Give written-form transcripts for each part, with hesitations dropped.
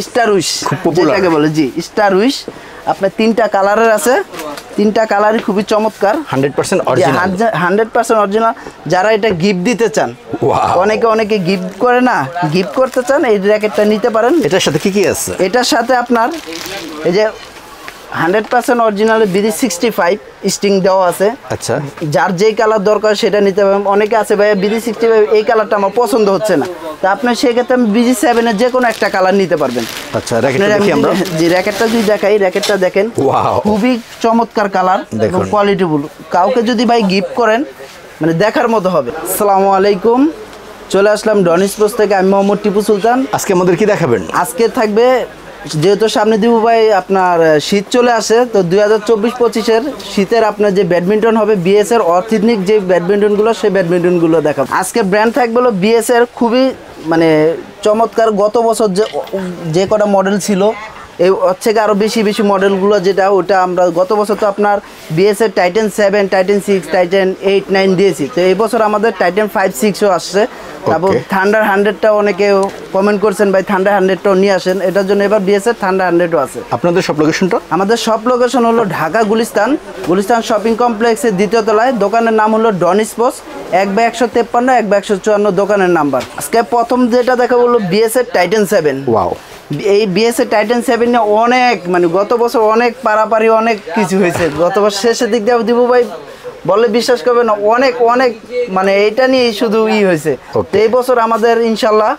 Star wish যেটাকে বলে, জি star wish. আপনার 3টা কালারের আছে, 3টা কালারই খুবই চমৎকার, 100% অরিজিনাল, 100% অরিজিনাল। যারা এটা গিফট দিতে চান, অনেকে গিফট করে না, গিফট করতে চান, এই র্যাকেটটা নিতে পারেন। এটার সাথে কি আছে? এটার সাথে আপনার এই যে 100% অরিজিনাল BD65 স্টিং দেওয়া আছে। আচ্ছা, যার যেই কালার দরকার সেটা নিতে পারবেন। অনেকে আছে ভাই BD65 এই কালারটা আমার পছন্দ হচ্ছে না, তা আপনার সেক্ষেত্রে আমি BD7 এর যে কোনো একটা কালার নিতে পারবেন। আচ্ছা, র্যাকেটটা দেখি আমরা। জি, র্যাকেটটা যদি দেখাই, র্যাকেটটা দেখেন, খুবই চমৎকার কালার এবং কোয়ালিটিফুল। কাউকে যদি ভাই গিফট করেন মানে দেখার মতো হবে। আসসালামু আলাইকুম, চলে আসলাম ডন স্পোর্টস থেকে, আমি মোহাম্মদ টিপু সুলতান। আজকে আমাদের কি দেখাবেন? আজকে থাকবে, যেহেতু সামনে দিব ভাই আপনার শীত চলে আসে, তো 2024-25-এর শীতের আপনার যে ব্যাডমিন্টন হবে বিএস এর অথেন্টিক যে ব্যাডমিন্টনগুলো, সেই ব্যাডমিন্টনগুলো দেখাবো। আজকে ব্র্যান্ড থাকবে হলো বিএস এর, খুবই মানে চমৎকার। গত বছর যে কটা মডেল ছিল, এই হচ্ছে কি আরও বেশি মডেলগুলো যেটা, ওটা আমরা গত বছর তো আপনার বিএস এর টাইটান 7, টাইটান 6, টাইটান 8, 9 দিয়েছি। তো এই বছর আমাদের টাইটান 5, 6ও আসছে। তারপর থান্ডার 100টা অনেকে কমেন্ট করছেন ভাই থান্ডার 100টাও নিয়ে আসেন, এটার জন্য এবার বিএস এর থান্ডার 100ও আছে। আপনাদের সব লোকেশনটা? আমাদের সব লোকেশন হলো ঢাকা গুলিস্তান শপিং কমপ্লেক্সের 2য় তলায়। দোকানের নাম হলো ডন স্পোর্টস, 1/153, 1/154 দোকানের নাম্বার। আজকে প্রথম যেটা দেখা বললো বিএস এর টাইটান 7। ওয়াও, এই বিএস এর টাইটান 7 নিয়ে অনেক মানে গত বছর অনেক পারাপারি অনেক কিছু হয়েছে। গত বছর শেষের দিক দিয়ে দিব ভাই বলে বিশ্বাস করবে না, অনেক মানে এটা নিয়ে শুধু হয়েছে। তো এই বছর আমাদের ইনশাল্লাহ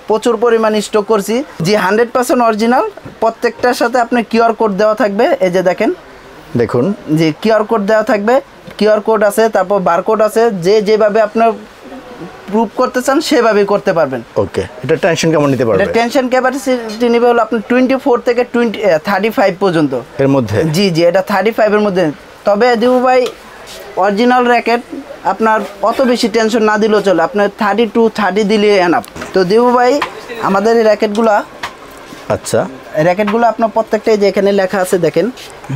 প্রচুর পরিমাণ স্টক করছি। জি 100% অরিজিনাল, প্রত্যেকটার সাথে আপনার কিউআর কোড দেওয়া থাকবে। এই যে দেখুন, জি কিউআর কোড দেওয়া থাকবে, কিউআর কোড আছে, তারপর বারকোড আছে। যেভাবে আপনার প্রুফ করতে চান সেভাবেই করতে পারবেন। ওকে, এটা টেনশন কেমন নিতে পারবে? এটা টেনশন ক্যাপাসিটি নেবে হলো আপনার 24 থেকে 35 পর্যন্ত এর মধ্যে। জি এটা 35 এর মধ্যে। তবে দিবু ভাই অরিজিনাল র্যাকেট আপনার অত বেশি টেনশন না দিলেও চলে, আপনার 30 দিলে এনাফ। তো দিবু ভাই আমাদের এই র্যাকেটগুলো, আচ্ছা র্যাকেটগুলো আপনার প্রত্যেকটাই যে এখানে লেখা আছে দেখেন,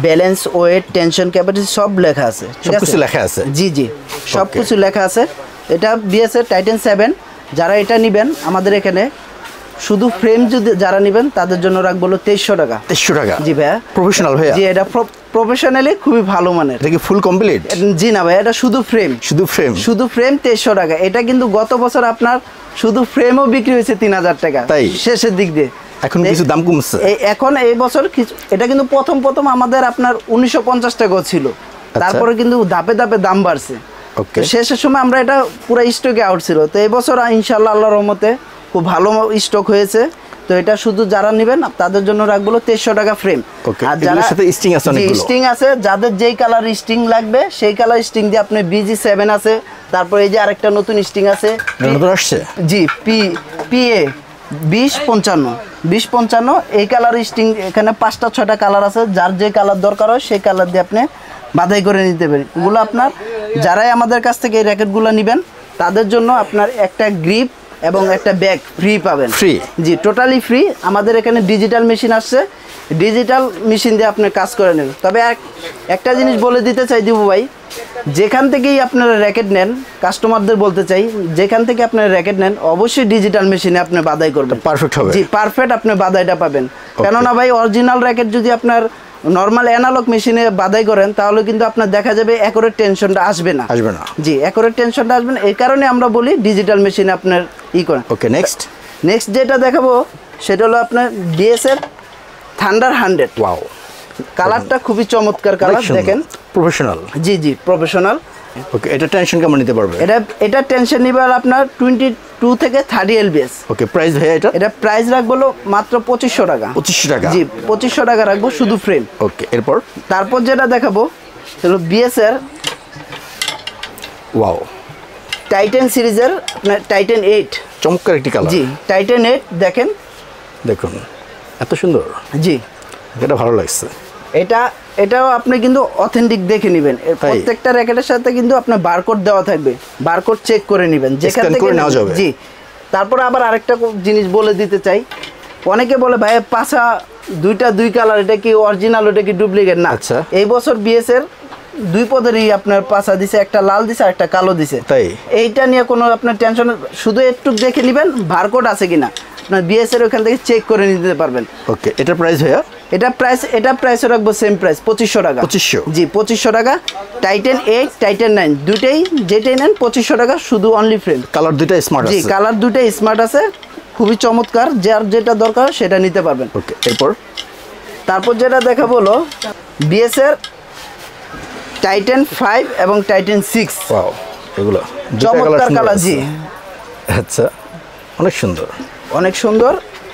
ব্যালেন্স, ওয়েট, টেনশন ক্যাপাসিটি সব লেখা আছে, সবকিছু লেখা আছে। জি সব কিছু লেখা আছে। এটা বিএস এর টাইটান 7। যারা এটা নেবেন আমাদের এখানে শুধু ফ্রেম যদি যারা নেবেন তাদের জন্য রাখবো 2300 টাকা। 2300 টাকা? জি ভাইয়া, প্রফেশনাল ভাইয়া? জি এটা প্রফেশনালি খুবই ভালো মানের। এটা কি ফুল কমপ্লিট? জি না ভাই, এটা শুধু ফ্রেম 2300 টাকা। এটা কিন্তু গত বছর আপনার শুধু ফ্রেমও বিক্রি হয়েছে 3000 টাকা তাই শেষের দিক দিয়ে। এখন কিছু দাম কমছে এখন এই বছর কিছু। এটা কিন্তু প্রথম আমাদের আপনার 1950 টাকাও ছিল, তারপরে কিন্তু ধাপে দাম বাড়ছে। শেষের সময় আমরা এটা পুরো স্টকে আউট ছিল। তো এই বছর ইনশাআল্লাহ আল্লাহর রহমতে খুব ভালো স্টক হয়েছে। তো এটা শুধু যারা নেবেন তাদের জন্য রাখবো 2300 টাকা ফ্রেম। আর যারা সাথে স্টিং আছে, অনেকগুলো স্টিং আছে, যাদের যেই কালার স্টিং লাগবে সেই কালার স্টিং দিয়ে আপনি BG7 আছে। তারপর এই যে আরেকটা নতুন স্টিং আছে, নতুন আসছে, জি PA 2055 এই কালার স্টিং। এখানে 5টা-6টা কালার আছে, যার যে কালার দরকার হয় সেই কালার দিয়ে আপনি বাধাই করে নিতে পারেন। এগুলো আপনার যারাই আমাদের কাছ থেকে এই র্যাকেটগুলো নেবেন তাদের জন্য আপনার একটা গ্রিপ এবং একটা ব্যাগ ফ্রি পাবেন। ফ্রি? জি টোটালি ফ্রি। আমাদের এখানে ডিজিটাল মেশিন আসছে, ডিজিটাল মেশিন দিয়ে আপনি কাজ করে নেবেন। তবে একটা জিনিস বলে দিতে চাই দিবু ভাই, যেখান থেকেই আপনারা র্যাকেট নেন, কাস্টমারদের বলতে চাই, যেখান থেকে আপনারা র্যাকেট নেন অবশ্যই ডিজিটাল মেশিনে আপনি বাধাই করবেন, পারফেক্ট হবে। জি পারফেক্ট আপনি বাধাইটা পাবেন। কেননা ভাই অরিজিনাল র্যাকেট যদি আপনার নর্মাল অ্যানালগ মেশিনে বাধাই করেন তাহলে কিন্তু আপনার দেখা যাবে অ্যাকুরেট টেনশনটা আসবে না। জি অ্যাকুরেট টেনশনটা আসবে না, এই কারণে আমরা বলি ডিজিটাল মেশিনে আপনার করেন। ওকে, নেক্সট যেটা দেখাবো সেটা হলো আপনার ডিএস এর থান্ডার 100। ওয়াও, কালারটা খুবই চমৎকার কালার, দেখেন প্রফেশনাল। জি প্রফেশনাল। ওকে, এটা টেনশন কেমন নিতে পারবে? এটা টেনশন নিবে আপনার 22 থেকে 30 LBS। ওকে, প্রাইস ভাইয়া এটা প্রাইস রাখবো মাত্র 2500 টাকা। 2500 টাকা? জি 2500 টাকা রাখবো শুধু ফ্রেম। ওকে, তারপর যেটা দেখাবো হলো বিএস এর ওয়াও টাইটান সিরিজের আপনার টাইটান 8। চমৎকার একটি কালার। জি টাইটান 8 দেখুন এত সুন্দর। জি এটা ভালো লাগছে। এটাও আপনি কিন্তু অথেন্টিক দেখে নেবেন। প্রত্যেকটা র্যাকেটের সাথে কিন্তু আপনার বারকোড দেওয়া থাকবে, বারকোড চেক করে নেবেন যেখান থেকে নেওয়া যাবে। জি তারপর আবার আরেকটা জিনিস বলে দিতে চাই, অনেকে বলে ভাই পাছা দুই কালার, এটা কি অরিজিনাল ওটা কি ডুপ্লিকেট? না, এই বছর বিএস এর 2 পদেরই আপনার পাছা দিছে, একটা লাল দিছে আর একটা কালো দিছে। তাই এইটা নিয়ে কোনো আপনার টেনশন, শুধু একটু দেখে নেবেন বারকোড আছে কিনা। আপনার বিএস এর ওখান থেকে চেক করে নিতে পারবেন। ওকে, এটার প্রাইস ভাইয়া? এটা প্রাইস রাখবো সেম প্রাইস 2500 টাকা। 2500? জি 2500 টাকা। টাইটেন 8 টাইটেন 9 দুটেই যেটাই নেন 2500 টাকা, শুধু অনলি ফ্রেম। কালার দুইটা স্মার্ট আছে? জি কালার দুটোই স্মার্ট আছে, খুবই চমৎকার, যার যেটা দরকার সেটা নিতে পারবেন। ওকে, এরপর? তারপর যেটা দেখাবো হলো বিএস এর টাইটেন 5 এবং টাইটেন 6। ওয়াও, এগুলো চমৎকার কালার। জি আচ্ছা, অনেক সুন্দর। অনেক সুন্দর।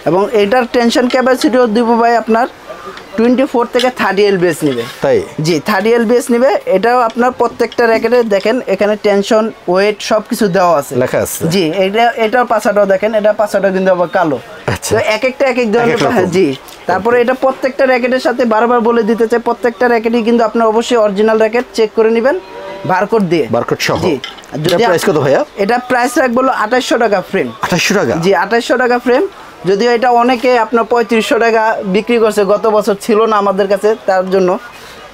এবং এটার টেনশন ক্যাপাসিটিও দিব ভাই আপনার 24 থেকে 30 এলবিএস নেবে। তাই? জি 30 এলবিএস নেবে। এটাও আপনার প্রত্যেকটা র্যাকেটে দেখেন এখানে টেনশন ওয়েট সব কিছু দেওয়া আছে, লেখা আছে। জি এটার পাশাটাও দেখেন, এটা পাশাটাও কিন্তু আবার কালো। আচ্ছা, তো এক একটা এক এক ধরনের। জি তারপরে এটা প্রত্যেকটা র্যাকেটের সাথে বারবার বলে দিতে চাই, প্রত্যেকটা র্যাকেটই কিন্তু আপনার অবশ্যই অরিজিনাল র্যাকেট চেক করে নেবেন বারকোড দিয়ে। বারকোড সহ? জি। এটা প্রাইস কত ভাইয়া? এটা প্রাইস রাখবো 2800 টাকা ফ্রেম। 2800 টাকা? জি 2800 টাকা ফ্রেম। যদিও এটা অনেকে আপনার 3500 টাকা বিক্রি করছে, গত বছর ছিল না আমাদের কাছে, তার জন্য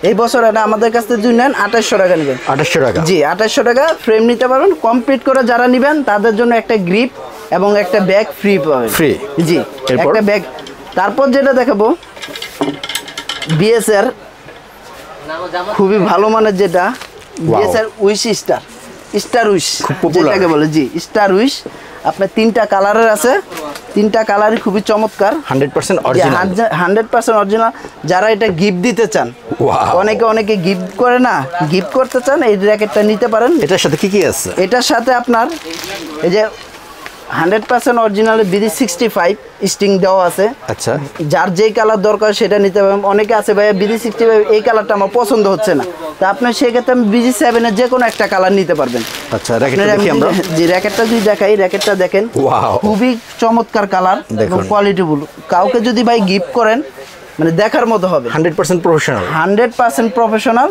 এই বছর এটা আমাদের কাছ থেকে যদি নেন 2800 টাকা নেবেন। 2800 টাকা? জি 2800 টাকা ফ্রেম নিতে পারবেন। কমপ্লিট করে যারা নেবেন তাদের জন্য একটা গ্রিপ এবং একটা ব্যাগ ফ্রি পাবেন। ফ্রি? জি একটা ব্যাগ। তারপর যেটা দেখাবো বিএস এর খুবই ভালো মানের যেটা বিএস এর উইশ স্টার উইশ যেটাকে বলে। জি স্টার উইশ আপনার 3টা কালারের আছে, 3টা কালারই খুবই চমৎকার, 100% অরিজিনাল। 100% অরিজিনাল। যারা এটা গিফট দিতে চান, অনেকে গিফট করে না, গিফট করতে চান, এই র্যাকেটটা নিতে পারেন। এটার সাথে কি কি আছে? এটার সাথে আপনার এই যে 100% অরিজিনাল BD 65 স্টিং দেওয়া আছে। আচ্ছা, যার যেই কালার দরকার সেটা নিতে পারবেন। অনেকে আছে ভাইয়া BD 65 এই কালারটা আমার পছন্দ হচ্ছে না, তা আপনার সেক্ষেত্রে আমি BD 7 এর যে কোনো একটা কালার নিতে পারবেন। আচ্ছা, র্যাকেটটা দেখি আমরা। জি র্যাকেটটা যদি দেখাই, র্যাকেটটা দেখেন খুবই চমৎকার কালার এবং কোয়ালিটিফুল। কাউকে যদি ভাই গিফট করেন মানে দেখার মতো হবে। 100% প্রফেশনাল? 100% প্রফেশনাল।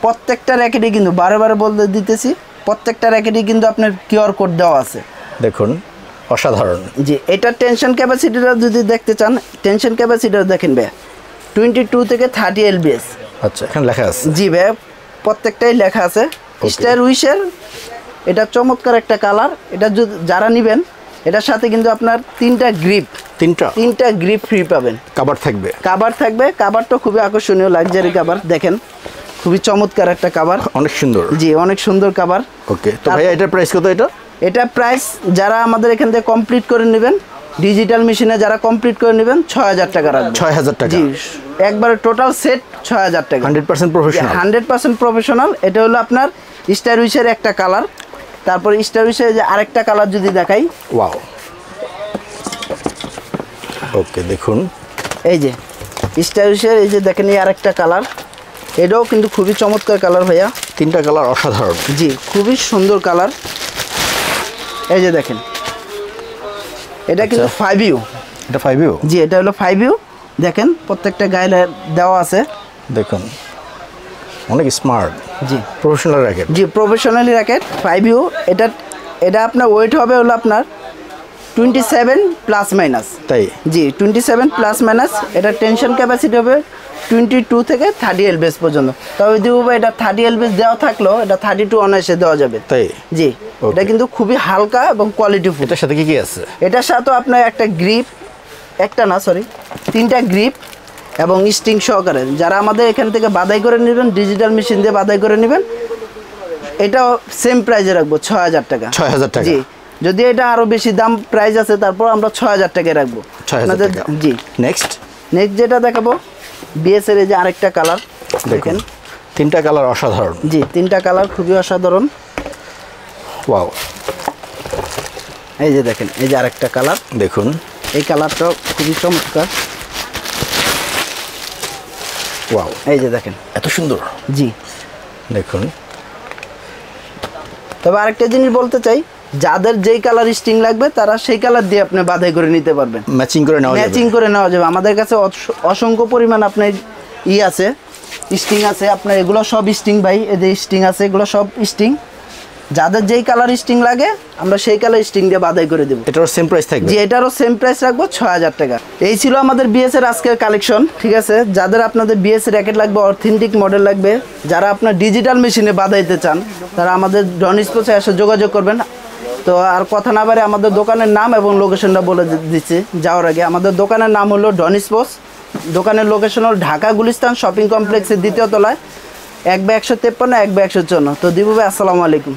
প্রত্যেকটা র্যাকেটই কিন্তু বারে বলতে দিতেছি, প্রত্যেকটা র্যাকেটই কিন্তু আপনার কিউআর কোড দেওয়া আছে। দেখুন, অসাধারণ। জি এটা টেনশন ক্যাপাসিটিটা যদি দেখতে চান, টেনশন ক্যাপাসিটিটা দেখেন ভাই 22 থেকে 30 এলবিএস। আচ্ছা, এখানে লেখা আছে? জি ভাই প্রত্যেকটাই লেখা আছে। স্টার উইশের এটা চমৎকার একটা কালার। এটা যারা নেবেন এটার সাথে কিন্তু আপনার 3টা গ্রিপ, 3টা গ্রিপ ফ্রি পাবেন। কভার থাকবে? কভার থাকবে। কভারটা খুবই আকর্ষণীয়, লাক্সারি কভার। দেখেন খুবই চমৎকার একটা কভার, অনেক সুন্দর। জি অনেক সুন্দর কভার। ওকে, তো ভাই এটার প্রাইস কত? এটা প্রাইস যারা আমাদের এখান থেকে কমপ্লিট করে নেবেন, ডিজিটাল মেশিনে যারা কমপ্লিট করে নেবেন 6000 টাকা রাখবেন। 6000 টাকা? জি একবারে টোটাল সেট 6000 টাকা। 100% প্রফেশনাল? 100% প্রফেশনাল। এটা হলো আপনার স্টার উইশের একটা কালার। তারপর স্টার উইশের যে আরেকটা কালার যদি দেখাই, ওয়াও। ওকে, দেখুন এই যে স্টার উইশের এই যে দেখেন এই আরেকটা কালার, এটাও কিন্তু খুবই চমৎকার কালার ভাইয়া। 3টা কালার অসাধারণ। জি খুবই সুন্দর কালার। এই যে দেখেন এটা কিন্তু 5U। এটা 5U? জি এটা হলো 5U। দেখেন প্রত্যেকটা গায়ে দেওয়া আছে। দেখুন অনেক স্মার্ট। জি প্রফেশনাল র্যাকেট। জি প্রফেশনালি র্যাকেট 5U। এটা আপনার ওয়েট হবে হলো আপনার 27 প্লাস মাইনাস। তাই? জি 27 প্লাস মাইনাস। এটা টেনশন ক্যাপাসিটি হবে 22 থেকে 30 এলবিএস পর্যন্ত। তবে দিব এটা 30 এলবিএস দেওয়া থাকলেও এটা 32 অনায়াসে দেওয়া যাবে। তাই? জি এটা কিন্তু খুবই হালকা এবং কোয়ালিটিফুল। এটার সাথে কি আছে? এটার সাথে আপনার একটা গ্রিপ, 3টা গ্রিপ এবং স্টিং সহকারে। যারা আমাদের এখান থেকে বাদাই করে নেবেন, ডিজিটাল মেশিন দিয়ে বাদাই করে নেবেন, এটাও সেম প্রাইসে রাখবো 6000 টাকা। 6000 টাকা? জি যদি এটা আরো বেশি দাম প্রাইস আছে তারপর আমরা 6000 টাকায় রাখবো। 6000 টাকা? জি। নেক্সট যেটা দেখাবো বিএস এর এই যে আরেকটা কালার দেখেন। 3টা কালার অসাধারণ। জি 3টা কালার খুবই অসাধারণ। ওয়াও। এই যে দেখেন এই যে আরেকটা কালার, দেখুন এই কালারটাও খুবই চমৎকার। ওয়াও, এই যে দেখেন এত সুন্দর। জি দেখুন। তবে আরেকটা জিনিস বলতে চাই, যাদের যেই কালার স্টিং লাগবে তারা সেই কালার দিয়ে আপনি বাধাই করে নিতে পারবেন। ম্যাচিং করে নেওয়া যাবে। আমাদের কাছে অসংখ্য পরিমাণ আপনার আছে, স্টিং আছে আপনার। এগুলো সব স্টিং ভাই, এদের স্টিং আছে, এগুলো সব স্টিং। যাদের যেই কালার স্টিং লাগে আমরা সেই কালার স্টিং দিয়ে বাধাই করে দেবো। এটারও সেম প্রাইস থাকবে? জি এটারও সেম প্রাইস রাখবো 6000 টাকা। এই ছিল আমাদের বিএস এর আজকের কালেকশন। ঠিক আছে, যাদের আপনাদের বিএস র্যাকেট লাগবে, অথেন্টিক মডেল লাগবে, যারা আপনার ডিজিটাল মেশিনে বাধাইতে চান, তারা আমাদের ডন স্পোর্টসে এসে যোগাযোগ করবেন। তো আর কথা না বাড়ে আমাদের দোকানের নাম এবং লোকেশনটা বলে দিচ্ছি যাওয়ার আগে। আমাদের দোকানের নাম হলো ডন স্পোর্টস। দোকানের লোকেশন হল ঢাকা গুলিস্তান শপিং কমপ্লেক্সের 2য় তলায়, 1/153 1/154। তো দিবু ভাই আসসালামু আলাইকুম।